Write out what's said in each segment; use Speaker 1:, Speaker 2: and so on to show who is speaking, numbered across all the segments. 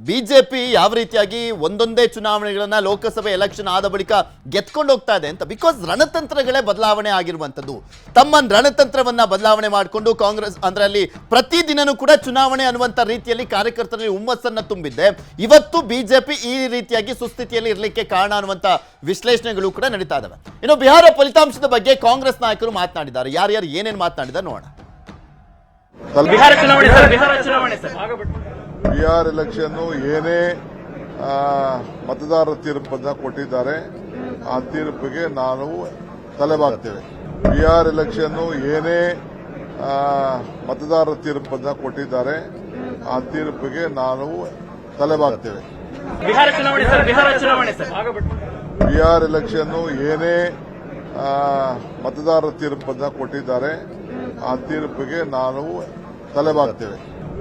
Speaker 1: BJP ಯಾವ ರೀತಿಯಾಗಿ ಒಂದೊಂದೇ ಚುನಾವಣೆಗಳನ್ನ ಲೋಕಸಭೆ ಎಲೆಕ್ಷನ್ ಆದ ಬಳಿಕ ಗೆದ್ಕೊಂಡು ಹೋಗ್ತಾ ಇದೆ ಅಂತ. ಬಿಕಾಸ್ ರಣತಂತ್ರಗಳೇ ಬದಲಾವಣೆ ಆಗಿರುವಂತದ್ದು. ತಮ್ಮ ರಣತಂತ್ರವನ್ನ ಬದಲಾವಣೆ ಮಾಡಿಕೊಂಡು ಕಾಂಗ್ರೆಸ್ ಅಂದ್ರೆ ಅಲ್ಲಿ ಪ್ರತಿದಿನನೂ ಕೂಡ ಚುನಾವಣೆ ಅನ್ನುವಂತ ರೀತಿಯಲ್ಲಿ ಕಾರ್ಯಕರ್ತರಲ್ಲಿ ಹುಮ್ಮಸ್ಸನ್ನ ತುಂಬಿದ್ದೆ. ಇವತ್ತು ಬಿಜೆಪಿ ಈ ರೀತಿಯಾಗಿ ಸುಸ್ಥಿತಿಯಲ್ಲಿ ಇರಲಿಕ್ಕೆ ಕಾರಣ ಅನ್ನುವಂತ ವಿಶ್ಲೇಷಣೆಗಳು ಕೂಡ ನಡೀತಾ ಇದಾವೆ. ಇನ್ನು ಬಿಹಾರ ಫಲಿತಾಂಶದ ಬಗ್ಗೆ ಕಾಂಗ್ರೆಸ್ ನಾಯಕರು ಮಾತನಾಡಿದ್ದಾರೆ. ಯಾರ್ಯಾರು ಏನೇನು ಮಾತನಾಡಿದ್ದಾರೆ ನೋಡೋಣ.
Speaker 2: ಬಿಹಾರ್ ಎಲೆಕ್ಷನ್ ಏನೇ ಮತದಾರರ ತೀರ್ಪನ್ನು ಕೊಟ್ಟಿದ್ದಾರೆ ಆ ತೀರ್ಪಿಗೆ ನಾವು ತಲೆಬಾಗ್ತೇವೆ. ಬಿಹಾರ್ ಎಲೆಕ್ಷನ್ ಏನೇ ಮತದಾರರ ತೀರ್ಪನ್ನು ಕೊಟ್ಟಿದ್ದಾರೆ ಆ ತೀರ್ಪಿಗೆ ನಾವು ತಲೆಬಾಗ್ತೇವೆ. ಬಿಹಾರ್ ಎಲೆಕ್ಷನ್ ಏನೇ ಮತದಾರರ ತೀರ್ಪನ್ನು ಕೊಟ್ಟಿದ್ದಾರೆ ಆ ತೀರ್ಪಿಗೆ ನಾವು ತಲೆಬಾಗ್ತೇವೆ.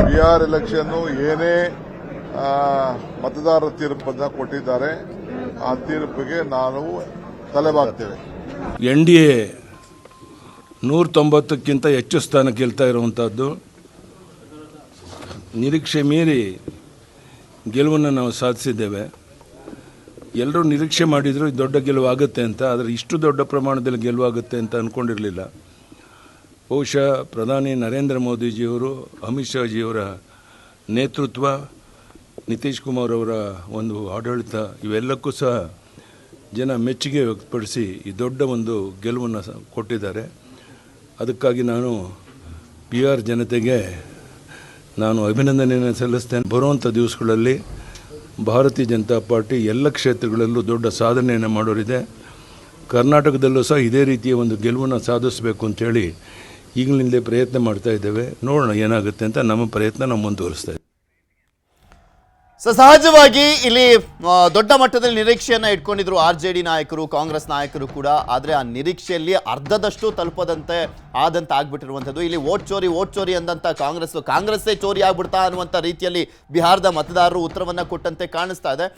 Speaker 2: ಬಿಹಾರ್ ಎಲೆಕ್ಷನ್ ಏನೇ ಮತದಾರರ ತೀರ್ಪನ್ನು ಕೊಟ್ಟಿದ್ದಾರೆ ಆ ತೀರ್ಪಿಗೆ ನಾವು ತಲೆಬಾಗ್ತೇವೆ.
Speaker 3: NDA 190ಕ್ಕಿಂತ ಹೆಚ್ಚು ಸ್ಥಾನ ಗೆಲ್ತಾ ಇರುವಂತಹದ್ದು. ನಿರೀಕ್ಷೆ ಮೀರಿ ಗೆಲುವನ್ನು ನಾವು ಸಾಧಿಸಿದ್ದೇವೆ. ಎಲ್ಲರೂ ನಿರೀಕ್ಷೆ ಮಾಡಿದ್ರು ದೊಡ್ಡ ಗೆಲುವಾಗುತ್ತೆ ಅಂತ, ಆದರೆ ಇಷ್ಟು ದೊಡ್ಡ ಪ್ರಮಾಣದಲ್ಲಿ ಗೆಲುವಾಗುತ್ತೆ ಅಂತ ಅಂದ್ಕೊಂಡಿರಲಿಲ್ಲ. ಬಹುಶಃ ಪ್ರಧಾನಿ ನರೇಂದ್ರ ಮೋದಿಜಿಯವರು, ಅಮಿತ್ ಶಾಜಿಯವರ ನೇತೃತ್ವ, ನಿತೀಶ್ ಕುಮಾರ್ ಅವರ ಒಂದು ಆಡಳಿತ, ಇವೆಲ್ಲಕ್ಕೂ ಸಹ ಜನ ಮೆಚ್ಚುಗೆ ವ್ಯಕ್ತಪಡಿಸಿ ಈ ದೊಡ್ಡ ಒಂದು ಗೆಲುವನ್ನು ಕೊಟ್ಟಿದ್ದಾರೆ. ಅದಕ್ಕಾಗಿ ನಾನು ಬಿಹಾರ್ ಜನತೆಗೆ ನಾನು ಅಭಿನಂದನೆಯನ್ನು ಸಲ್ಲಿಸ್ತೇನೆ. ಬರುವಂಥ ದಿವಸಗಳಲ್ಲಿ ಭಾರತೀಯ ಜನತಾ ಪಾರ್ಟಿ ಎಲ್ಲ ಕ್ಷೇತ್ರಗಳಲ್ಲೂ ದೊಡ್ಡ ಸಾಧನೆಯನ್ನು ಮಾಡೋರಿದೆ. ಕರ್ನಾಟಕದಲ್ಲೂ ಸಹ ಇದೇ ರೀತಿಯ ಒಂದು ಗೆಲುವನ್ನು ಸಾಧಿಸಬೇಕು ಅಂತೇಳಿ ಈಗಲಿಂದಲೇ ಪ್ರಯತ್ನ ಮಾಡ್ತಾ ಇದ್ದೇವೆ. ನೋಡೋಣ ಏನಾಗುತ್ತೆ ಅಂತ. ನಮ್ಮ ಪ್ರಯತ್ನ ನಾವು ಮುಂದುವರಿಸ್ತಾ ಇದ್ದೇವೆ.
Speaker 1: ಸಹಜವಾಗಿ ಇಲ್ಲಿ ದೊಡ್ಡ ಮಟ್ಟದಲ್ಲಿ ನಿರೀಕ್ಷೆಯನ್ನ ಇಟ್ಕೊಂಡಿದ್ರು RJD ನಾಯಕರು, ಕಾಂಗ್ರೆಸ್ ನಾಯಕರು ಕೂಡ. ಆದರೆ ಆ ನಿರೀಕ್ಷೆಯಲ್ಲಿ ಅರ್ಧದಷ್ಟು ತಲುಪದಂತೆ ಆಗ್ಬಿಟ್ಟಿರುವಂಥದ್ದು. ಇಲ್ಲಿ ವೋಟ್ ಚೋರಿ ಅಂದಂತ ಕಾಂಗ್ರೆಸ್ಸೇ ಚೋರಿ ಆಗ್ಬಿಡ್ತಾ ಅನ್ನುವಂಥ ರೀತಿಯಲ್ಲಿ ಬಿಹಾರದ ಮತದಾರರು ಉತ್ತರವನ್ನ ಕೊಟ್ಟಂತೆ ಕಾಣಿಸ್ತಾ ಇದೆ.